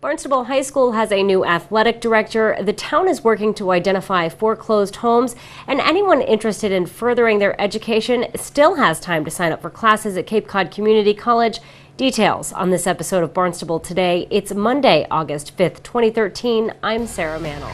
Barnstable High School has a new athletic director. The town is working to identify foreclosed homes, and anyone interested in furthering their education still has time to sign up for classes at Cape Cod Community College. Details on this episode of Barnstable Today. It's Monday, August 5th, 2013. I'm Sarah Mannel.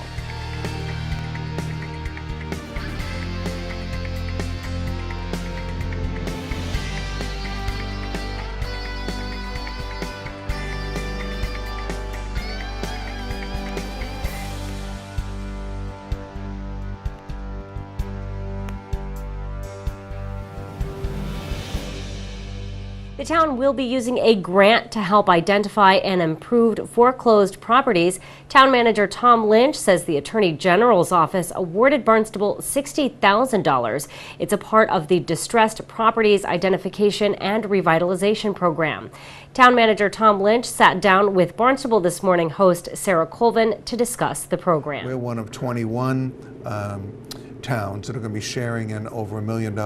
The town will be using a grant to help identify and improve foreclosed properties. Town manager Tom Lynch says the Attorney General's office awarded Barnstable $60,000. It's a part of the Distressed Properties Identification and Revitalization Program. Town manager Tom Lynch sat down with Barnstable This Morning host Sarah Colvin to discuss the program. We're one of 21 towns that are going to be sharing in over $1 million,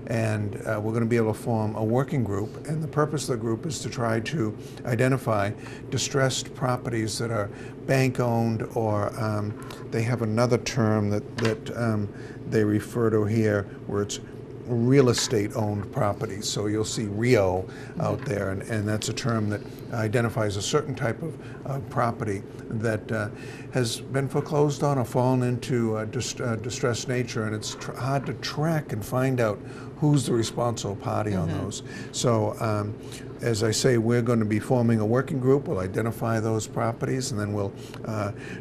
and we're going to be able to form a working group, and the purpose of the group is to try to identify distressed properties that are bank owned, or they have another term that they refer to here where it's real estate owned properties. So you'll see REO out there, and that's a term that identifies a certain type of property that has been foreclosed on or fallen into distressed nature, and it's hard to track and find out who's the responsible party on those. So as I say, we're going to be forming a working group. We'll identify those properties, and then we'll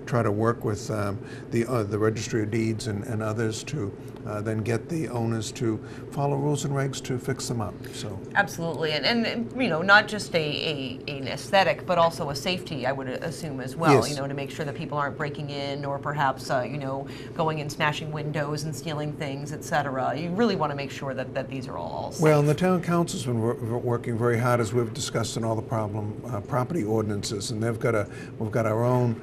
try to work with the Registry of Deeds and others to then get the owners to follow rules and regs to fix them up. So absolutely, and you know, not just an aesthetic, but also a safety, I would assume as well. Yes. You know, to make sure that people aren't breaking in, or perhaps you know, going and smashing windows and stealing things, etc. You really want to make sure that these are all safe. Well, and the town council's been working very hard, as we've discussed in all the property ordinances, and we've got our own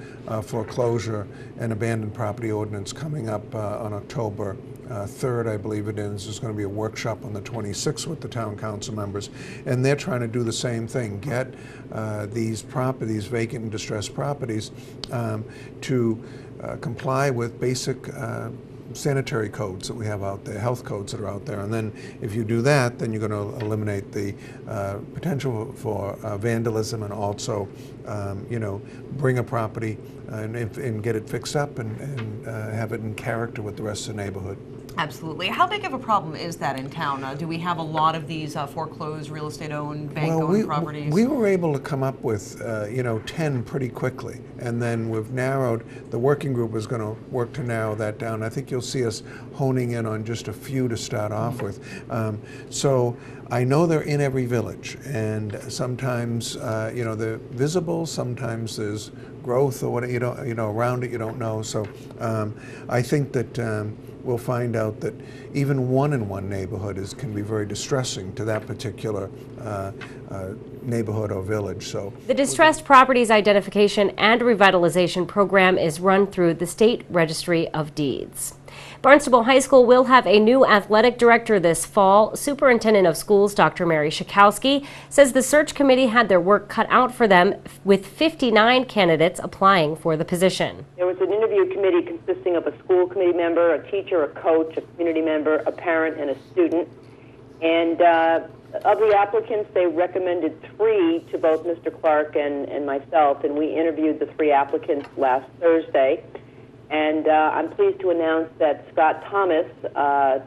foreclosure and abandoned property ordinance coming up on October 3rd, I believe it is. There's going to be a workshop on the 26th with the town council members, and they're trying to do the same thing, get these vacant and distressed properties to comply with basic sanitary codes that we have out there, health codes that are out there. And then if you do that, then you're going to eliminate the potential for vandalism, and also you know, bring a property and get it fixed up and have it in character with the rest of the neighborhood. Absolutely. How big of a problem is that in town? Do we have a lot of these foreclosed, real estate owned, bank owned properties? We were able to come up with you know, 10 pretty quickly, and then we've narrowed. The working group is going to work to narrow that down. I think you'll see us honing in on just a few to start off with. So I know they're in every village, and sometimes you know, they're visible. Sometimes there's growth or what, you know, around it you don't know. So I think that we'll find out that even one in one neighborhood can be very distressing to that particular neighborhood or village. So the Distressed Properties Identification and Revitalization Program is run through the State Registry of Deeds. Barnstable High School will have a new athletic director this fall. Superintendent of Schools Dr. Mary Schakowsky says the search committee had their work cut out for them, with 59 candidates applying for the position. There was an interview committee consisting of a school committee member, a teacher, a coach, a community member, a parent, and a student. And of the applicants, they recommended 3 to both Mr. Clark and myself, and we interviewed the 3 applicants last Thursday. And I'm pleased to announce that Scott Thomas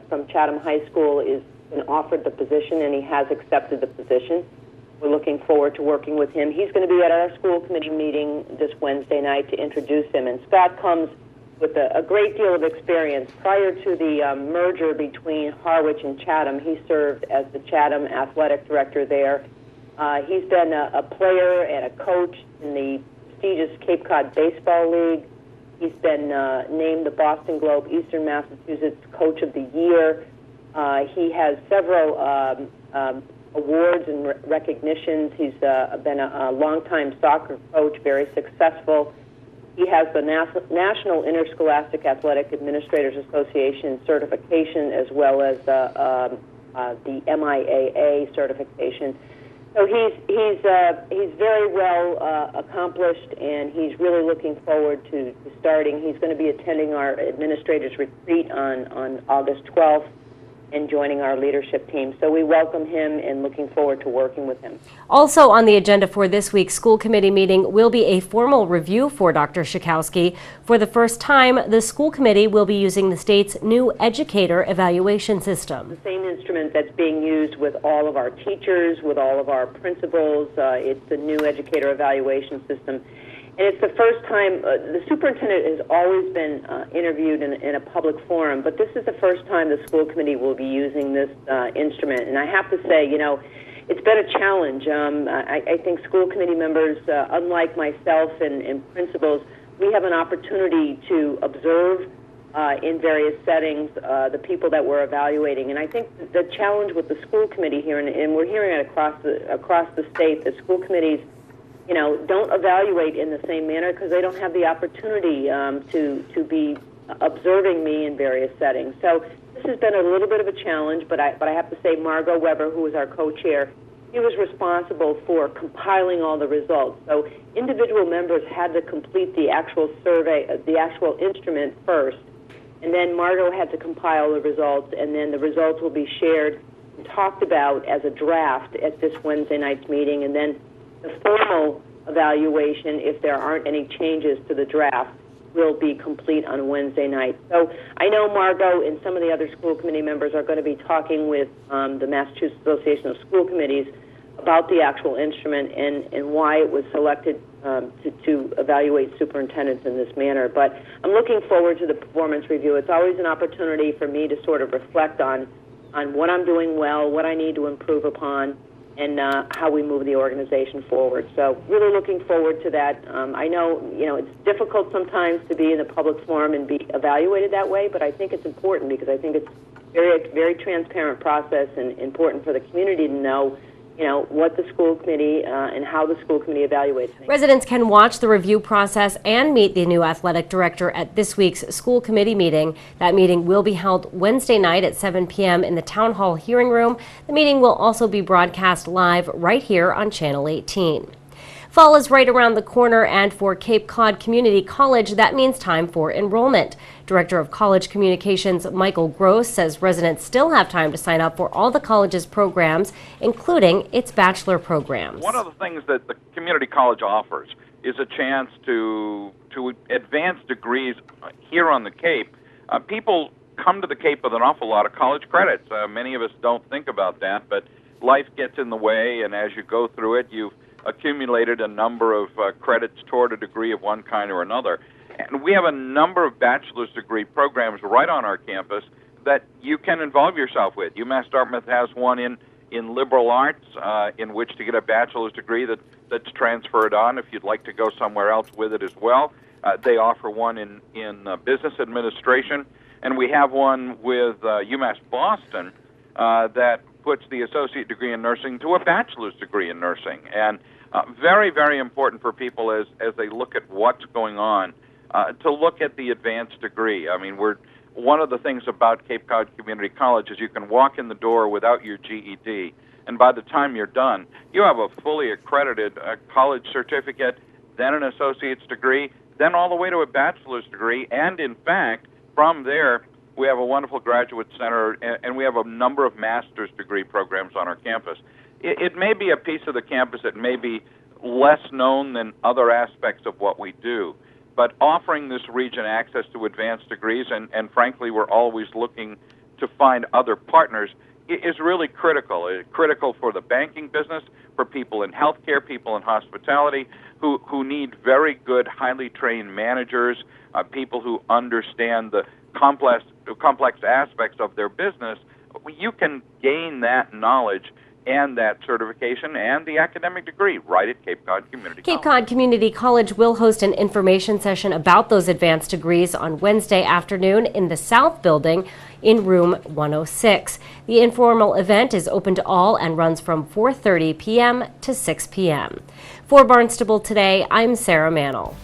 from Chatham High School is been offered the position, and he has accepted the position. We're looking forward to working with him. He's going to be at our school committee meeting this Wednesday night to introduce him. And Scott comes with a great deal of experience. Prior to the merger between Harwich and Chatham, he served as the Chatham athletic director there. He's been a player and a coach in the prestigious Cape Cod Baseball League. He's been named the Boston Globe Eastern Massachusetts Coach of the Year. He has several awards and recognitions. He's been a longtime soccer coach, very successful. He has the National Interscholastic Athletic Administrators Association certification, as well as the MIAA certification. So he's very well accomplished, and he's really looking forward to starting. He's going to be attending our administrators retreat on August 12th and joining our leadership team. So we welcome him and looking forward to working with him. Also on the agenda for this week's school committee meeting will be a formal review for Dr. Schakowsky. For the first time, the school committee will be using the state's new educator evaluation system. The same instrument that's being used with all of our teachers, with all of our principals. It's the new educator evaluation system. And it's the first time, the superintendent has always been interviewed in a public forum, but this is the first time the school committee will be using this instrument. And I have to say, you know, it's been a challenge. I think school committee members, unlike myself and principals, we have an opportunity to observe in various settings the people that we're evaluating. And I think the challenge with the school committee here, and we're hearing it across the state, that school committees, you know, don't evaluate in the same manner because they don't have the opportunity to be observing me in various settings. So this has been a little bit of a challenge, but I have to say Margot Weber, who is our co-chair, he was responsible for compiling all the results. So individual members had to complete the actual survey, the actual instrument first, and then Margot had to compile the results, and then the results will be shared and talked about as a draft at this Wednesday night's meeting, and then the formal evaluation, if there aren't any changes to the draft, will be complete on Wednesday night. So I know Margot and some of the other school committee members are going to be talking with the Massachusetts Association of School Committees about the actual instrument and why it was selected to evaluate superintendents in this manner. But I'm looking forward to the performance review. It's always an opportunity for me to sort of reflect on what I'm doing well, what I need to improve upon, and how we move the organization forward. So really looking forward to that. I know, you know, it's difficult sometimes to be in a public forum and be evaluated that way, but I think it's important because I think it's very transparent process and important for the community to know, you know, what the school committee and how the school committee evaluates things. Residents can watch the review process and meet the new athletic director at this week's school committee meeting. That meeting will be held Wednesday night at 7 p.m. in the Town Hall hearing room. The meeting will also be broadcast live right here on Channel 18. Fall is right around the corner, and for Cape Cod Community College, that means time for enrollment. Director of College Communications Michael Gross says residents still have time to sign up for all the college's programs, including its bachelor programs. One of the things that the community college offers is a chance to advance degrees here on the Cape. People come to the Cape with an awful lot of college credits. Many of us don't think about that, but life gets in the way, and as you go through it, you've accumulated a number of credits toward a degree of one kind or another. And we have a number of bachelor's degree programs right on our campus that you can involve yourself with. UMass Dartmouth has one in liberal arts in which to get a bachelor's degree that's transferred on if you'd like to go somewhere else with it as well. They offer one in business administration, and we have one with UMass Boston that puts the associate degree in nursing to a bachelor's degree in nursing. And very, very important for people as they look at what's going on to look at the advanced degree. I mean, one of the things about Cape Cod Community College is you can walk in the door without your GED, and by the time you're done, you have a fully accredited college certificate, then an associate's degree, then all the way to a bachelor's degree, and in fact, from there, we have a wonderful graduate center, and we have a number of master's degree programs on our campus. It may be a piece of the campus that may be less known than other aspects of what we do, but offering this region access to advanced degrees, and frankly, we're always looking to find other partners, is really critical. It's critical for the banking business, for people in healthcare, people in hospitality, who need very good, highly trained managers, people who understand the complex aspects of their business. You can gain that knowledge and that certification and the academic degree right at Cape Cod Community College. Cape Cod Community College will host an information session about those advanced degrees on Wednesday afternoon in the South Building in room 106. The informal event is open to all and runs from 4:30 p.m. to 6 p.m. For Barnstable Today, I'm Sarah Mannel.